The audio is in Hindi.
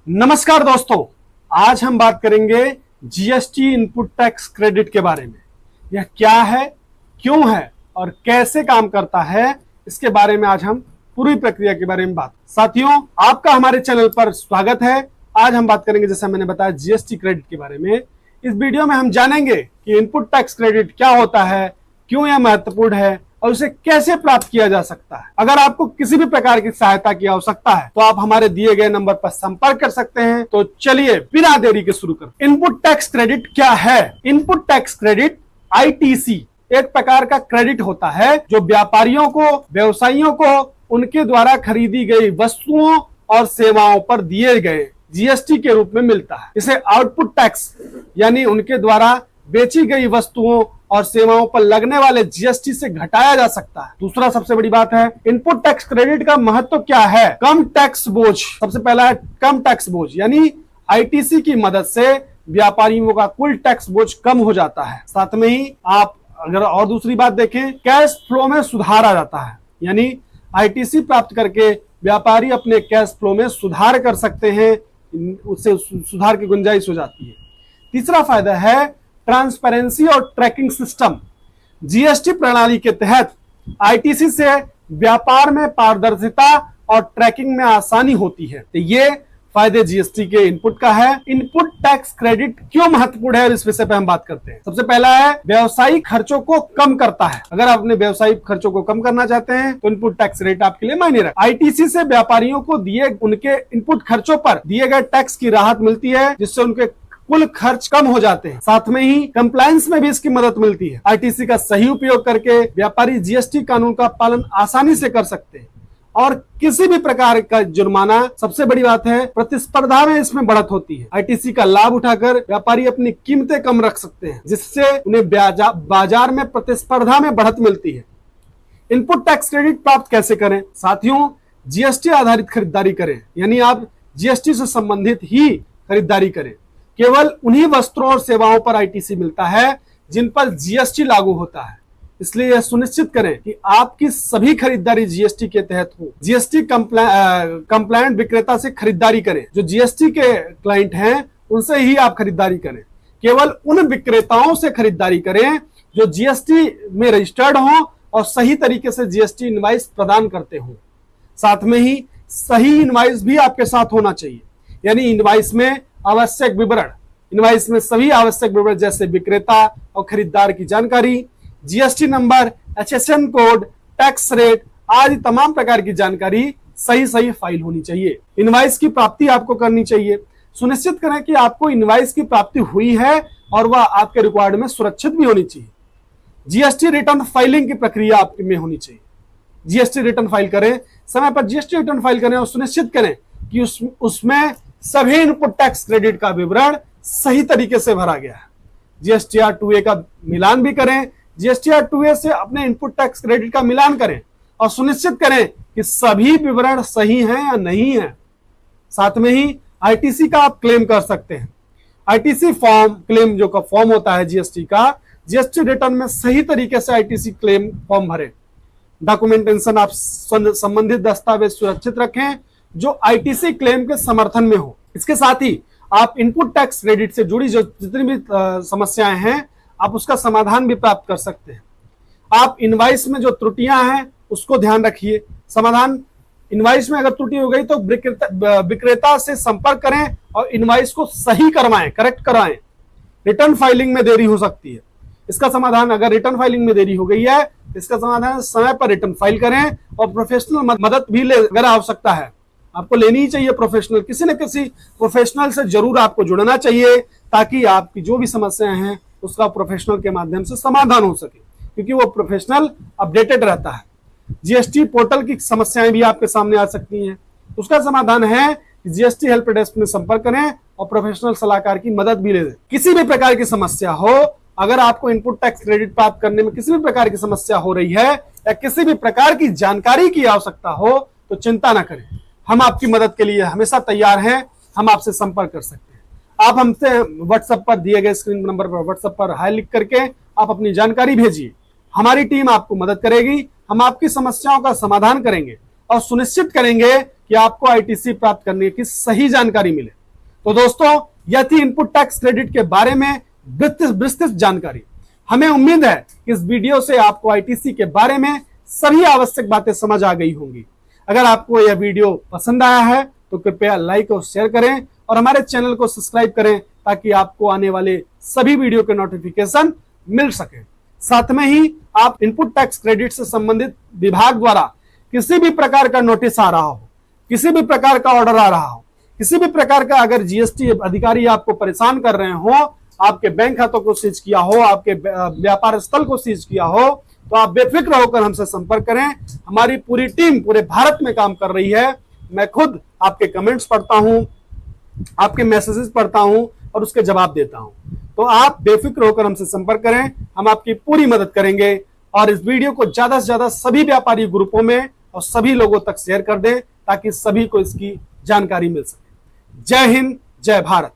नमस्कार दोस्तों, आज हम बात करेंगे जीएसटी इनपुट टैक्स क्रेडिट के बारे में। यह क्या है, क्यों है और कैसे काम करता है, इसके बारे में आज हम पूरी प्रक्रिया के बारे में बात। साथियों, आपका हमारे चैनल पर स्वागत है। आज हम बात करेंगे, जैसा मैंने बताया, जीएसटी क्रेडिट के बारे में। इस वीडियो में हम जानेंगे कि इनपुट टैक्स क्रेडिट क्या होता है, क्यों यह महत्वपूर्ण है और उसे कैसे प्राप्त किया जा सकता है। अगर आपको किसी भी प्रकार की सहायता की आवश्यकता है तो आप हमारे दिए गए नंबर पर संपर्क कर सकते हैं। तो चलिए बिना देरी के शुरू करें। इनपुट टैक्स क्रेडिट क्या है? इनपुट टैक्स क्रेडिट आईटीसी एक प्रकार का क्रेडिट होता है जो व्यापारियों को, व्यवसायियों को उनके द्वारा खरीदी गई वस्तुओं और सेवाओं पर दिए गए जीएसटी के रूप में मिलता है। इसे आउटपुट टैक्स यानी उनके द्वारा बेची गई वस्तुओं और सेवाओं पर लगने वाले जीएसटी से घटाया जा सकता है। दूसरा सबसे बड़ी बात है, इनपुट टैक्स क्रेडिट का महत्व क्या है? कम टैक्स बोझ। सबसे पहला है कम टैक्स बोझ, यानी आईटीसी की मदद से व्यापारियों का कुल टैक्स बोझ कम हो जाता है। साथ में ही आप अगर और दूसरी बात देखें, कैश फ्लो में सुधार आ जाता है, यानी आईटीसी प्राप्त करके व्यापारी अपने कैश फ्लो में सुधार कर सकते हैं, उससे सुधार की गुंजाइश हो जाती है। तीसरा फायदा है ट्रांसपेरेंसी और ट्रैकिंग सिस्टम। जीएसटी प्रणाली के तहत आईटीसी से व्यापार में पारदर्शिता और ट्रैकिंग में आसानी होती है। तो ये फायदे जीएसटी के इनपुट का है। इनपुट टैक्स क्रेडिट क्यों महत्वपूर्ण है, इस विषय पे हम बात करते हैं। सबसे पहला है, व्यावसायिक खर्चों को कम करता है। अगर आप अपने व्यावसायिक खर्चों को कम करना चाहते हैं तो इनपुट टैक्स रेट आपके लिए मायने रखता है। आईटीसी से व्यापारियों को दिए उनके इनपुट खर्चों पर दिए गए टैक्स की राहत मिलती है, जिससे उनके कुल खर्च कम हो जाते हैं। साथ में ही कंप्लायंस में भी इसकी मदद मिलती है। आईटीसी का सही उपयोग करके व्यापारी जीएसटी कानून का पालन आसानी से कर सकते हैं और किसी भी प्रकार का जुर्माना, सबसे बड़ी बात है, प्रतिस्पर्धा में इसमें बढ़त होती है। आईटीसी का लाभ उठाकर व्यापारी अपनी कीमतें कम रख सकते हैं, जिससे उन्हें बाजार में प्रतिस्पर्धा में बढ़त मिलती है। इनपुट टैक्स क्रेडिट प्राप्त कैसे करें? साथियों, जीएसटी आधारित खरीदारी करें, यानी आप जीएसटी से संबंधित ही खरीदारी करें। केवल उन्हीं वस्त्रों और सेवाओं पर आईटीसी मिलता है जिन पर जीएसटी लागू होता है। इसलिए यह सुनिश्चित करें कि आपकी सभी खरीदारी जीएसटी के तहत हो। जीएसटी कंप्लायंट विक्रेता से खरीदारी करें। जो जीएसटी के क्लाइंट हैं उनसे ही आप खरीदारी करें। केवल उन विक्रेताओं से खरीदारी करें जो जीएसटी में रजिस्टर्ड हो और सही तरीके से जीएसटी इनवाइस प्रदान करते हो। साथ में ही सही इनवाइस भी आपके साथ होना चाहिए, यानी इनवाइस में आवश्यक विवरण, इनवाइस में सभी आवश्यक विवरण जैसे विक्रेता और खरीदार की जानकारी, GST number, HSN code, tax rate आदि तमाम प्रकार की जानकारी सही फाइल होनी चाहिए। इनवाइस की प्राप्ति आपको करनी चाहिए। सुनिश्चित करें कि आपको इनवाइस की प्राप्ति हुई है और वह आपके रिकॉर्ड में सुरक्षित भी होनी चाहिए। जीएसटी रिटर्न फाइलिंग की प्रक्रिया आपके में होनी चाहिए। जीएसटी रिटर्न फाइल करें, समय पर जीएसटी रिटर्न फाइल करें और सुनिश्चित करें कि उसमें सभी इनपुट टैक्स क्रेडिट का विवरण सही तरीके से भरा गया है। जीएसटीआर 2A का मिलान भी करें। जीएसटीआर 2A से अपने इनपुट टैक्स क्रेडिट का मिलान करें और सुनिश्चित करें कि सभी विवरण सही हैं या नहीं है। साथ में ही आईटीसी का आप क्लेम कर सकते हैं। आईटीसी फॉर्म क्लेम जो का फॉर्म होता है जीएसटी का, जीएसटी रिटर्न में सही तरीके से आईटीसी क्लेम फॉर्म भरें। डॉक्यूमेंटेशन आप संबंधित दस्तावेज सुरक्षित रखें जो आईटीसी क्लेम के समर्थन में हो। इसके साथ ही आप इनपुट टैक्स क्रेडिट से जुड़ी जो जितनी भी समस्याएं हैं, आप उसका समाधान भी प्राप्त कर सकते हैं। आप इनवाइस में जो त्रुटियां हैं उसको ध्यान रखिए। समाधान, इनवाइस में अगर त्रुटि हो गई तो विक्रेता से संपर्क करें और इनवाइस को सही करवाएं, करेक्ट कराएं। रिटर्न फाइलिंग में देरी हो सकती है, इसका समाधान, अगर रिटर्न फाइलिंग में देरी हो गई है, इसका समाधान समय पर रिटर्न फाइल करें और प्रोफेशनल मदद भी ले, अगर आवश्यकता है आपको लेनी ही चाहिए। प्रोफेशनल, किसी न किसी प्रोफेशनल से जरूर आपको जुड़ना चाहिए ताकि आपकी जो भी समस्याएं हैं उसका प्रोफेशनल के माध्यम से समाधान हो सके, क्योंकि वो प्रोफेशनल अपडेटेड रहता है। जीएसटी पोर्टल की समस्याएं भी आपके सामने आ सकती हैं, उसका समाधान है कि जीएसटी हेल्प डेस्क में संपर्क करें और प्रोफेशनल सलाहकार की मदद भी ले लें। किसी भी प्रकार की समस्या हो, अगर आपको इनपुट टैक्स क्रेडिट प्राप्त करने में किसी भी प्रकार की समस्या हो रही है या किसी भी प्रकार की जानकारी की आवश्यकता हो तो चिंता ना करें, हम आपकी मदद के लिए हमेशा तैयार हैं। हम आपसे संपर्क कर सकते हैं। आप हमसे व्हाट्सएप पर दिए गए स्क्रीन नंबर पर व्हाट्सएप पर हाय लिख करके आप अपनी जानकारी भेजिए। हमारी टीम आपको मदद करेगी। हम आपकी समस्याओं का समाधान करेंगे और सुनिश्चित करेंगे कि आपको आईटीसी प्राप्त करने की सही जानकारी मिले। तो दोस्तों, यह थी इनपुट टैक्स क्रेडिट के बारे में विस्तृत जानकारी। हमें उम्मीद है कि इस वीडियो से आपको आईटीसी के बारे में सभी आवश्यक बातें समझ आ गई होंगी। अगर आपको यह वीडियो पसंद आया है तो कृपया लाइक और शेयर करें और हमारे चैनल को सब्सक्राइब करें ताकि आपको आने वाले सभी वीडियो के नोटिफिकेशन मिल सके। साथ में ही आप इनपुट टैक्स क्रेडिट से संबंधित विभाग द्वारा किसी भी प्रकार का नोटिस आ रहा हो, किसी भी प्रकार का ऑर्डर आ रहा हो, किसी भी प्रकार का अगर जीएसटी अधिकारी आपको परेशान कर रहे हो, आपके बैंक खातों को सीज किया हो, आपके व्यापार स्थल को सीज किया हो, तो आप बेफिक्र होकर हमसे संपर्क करें। हमारी पूरी टीम पूरे भारत में काम कर रही है। मैं खुद आपके कमेंट्स पढ़ता हूं, आपके मैसेजेस पढ़ता हूं और उसके जवाब देता हूं। तो आप बेफिक्र होकर हमसे संपर्क करें, हम आपकी पूरी मदद करेंगे। और इस वीडियो को ज्यादा से ज्यादा सभी व्यापारी ग्रुपों में और सभी लोगों तक शेयर कर दें ताकि सभी को इसकी जानकारी मिल सके। जय हिंद, जय भारत।